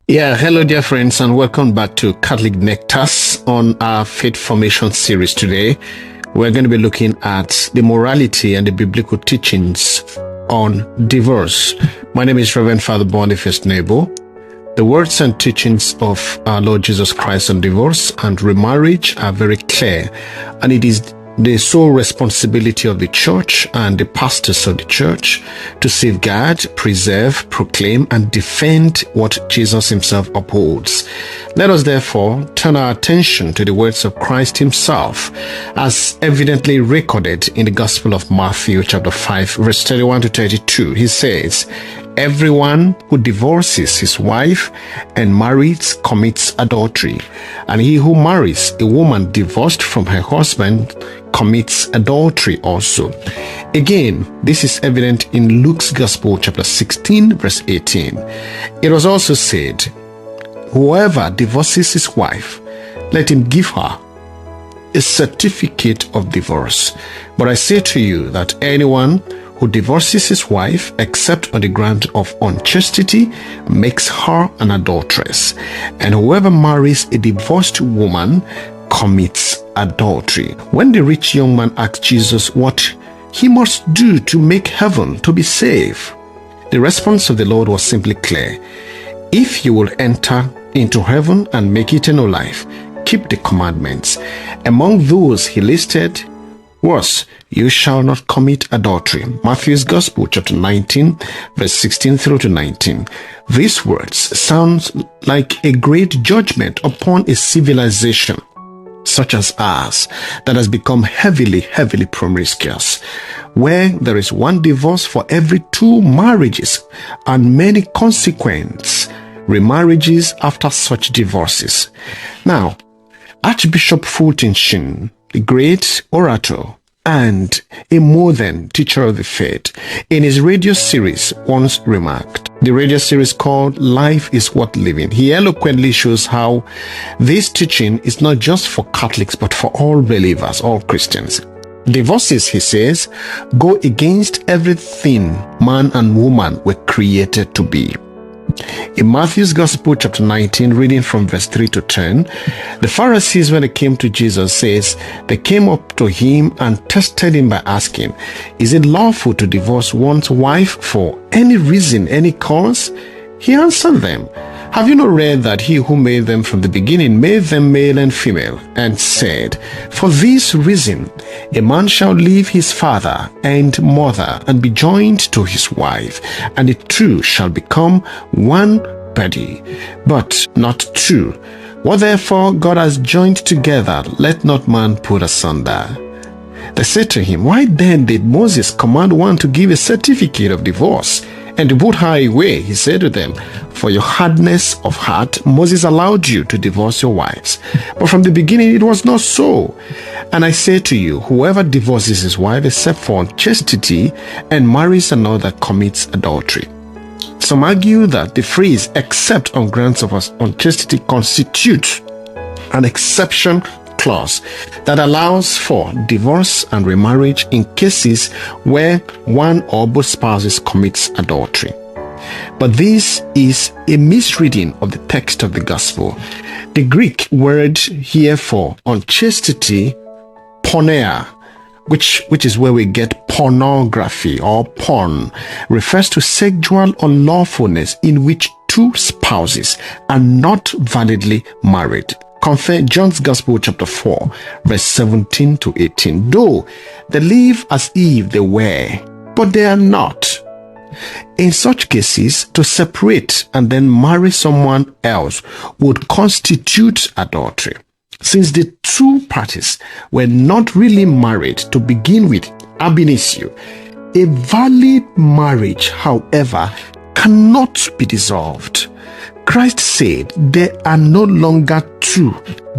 Yeah, hello, dear friends, and welcome back to Catholic Nectars on our Faith Formation series. Today, we're going to be looking at the morality and the biblical teachings on divorce. My name is Reverend Father Boniface Nebo. The words and teachings of our Lord Jesus Christ on divorce and remarriage are very clear, and it is the sole responsibility of the church and the pastors of the church to safeguard, preserve, proclaim, and defend what Jesus himself upholds. Let us therefore turn our attention to the words of Christ himself, as evidently recorded in the Gospel of Matthew chapter 5, verse 31 to 32. He says, "Everyone who divorces his wife and marries commits adultery, and he who marries a woman divorced from her husband commits adultery also." Again, this is evident in Luke's Gospel chapter 16, verse 18. It was also said, "Whoever divorces his wife, let him give her a certificate of divorce. But I say to you that anyone who divorces his wife except on the ground of unchastity makes her an adulteress, and whoever marries a divorced woman commits adultery." When the rich young man asked Jesus what he must do to make heaven to be safe, the response of the Lord was simply clear. "If you will enter into heaven and make eternal life, keep the commandments." Among those he listed was, "You shall not commit adultery." Matthew's Gospel, chapter 19, verse 16 through to 19. These words sound like a great judgment upon a civilization such as ours that has become heavily promiscuous, where there is one divorce for every 2 marriages and many consequent remarriages after such divorces. Now, Archbishop Fulton Sheen, the great orator and a modern teacher of the faith, in his radio series once remarked, the radio series called Life is Worth Living, he eloquently shows how this teaching is not just for Catholics but for all believers, all Christians. Divorces, he says, go against everything man and woman were created to be. In Matthew's Gospel, chapter 19, reading from verse 3 to 10, the Pharisees, when they came to Jesus, says, they came up to him and tested him by asking, "Is it lawful to divorce one's wife for any reason, any cause?" He answered them, "Have you not read that he who made them from the beginning made them male and female, and said, for this reason, a man shall leave his father and mother and be joined to his wife, and the two shall become one body, but not two. What therefore God has joined together, let not man put asunder." They said to him, "Why then did Moses command one to give a certificate of divorce and to put her away?" He said to them, "For your hardness of heart, Moses allowed you to divorce your wives. But from the beginning it was not so. And I say to you, whoever divorces his wife except for unchastity and marries another commits adultery." Some argue that the phrase "except on grounds of unchastity" constitutes an exception clause that allows for divorce and remarriage in cases where one or both spouses commits adultery. But this is a misreading of the text of the gospel. The Greek word here for unchastity, porneia, which is where we get pornography or porn, refers to sexual unlawfulness in which 2 spouses are not validly married. Compare John's Gospel, chapter 4, verse 17 to 18. Though they live as if they were, but they are not. In such cases, to separate and then marry someone else would constitute adultery. Since the 2 parties were not really married to begin with ab initio, a valid marriage, however, cannot be dissolved. Christ said, "They are no longer 2,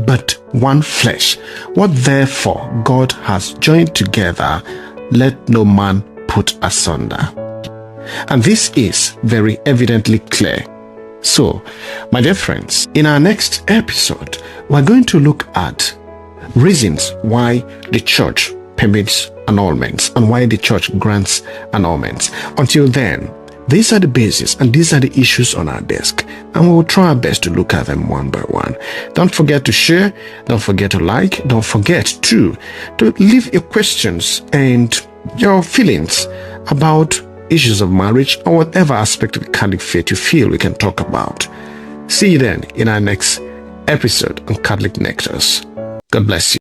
but one flesh. What therefore God has joined together, let no man put asunder." And this is very evidently clear. So, my dear friends, in our next episode, we're going to look at reasons why the church permits annulments and why the church grants annulments. Until then, These are the bases and these are the issues on our desk, and we will try our best to look at them one by one. Don't forget to share, don't forget to like, don't forget to leave your questions and your feelings about issues of marriage or whatever aspect of the Catholic faith you feel we can talk about. See you then in our next episode on Catholic Nectars. God bless you.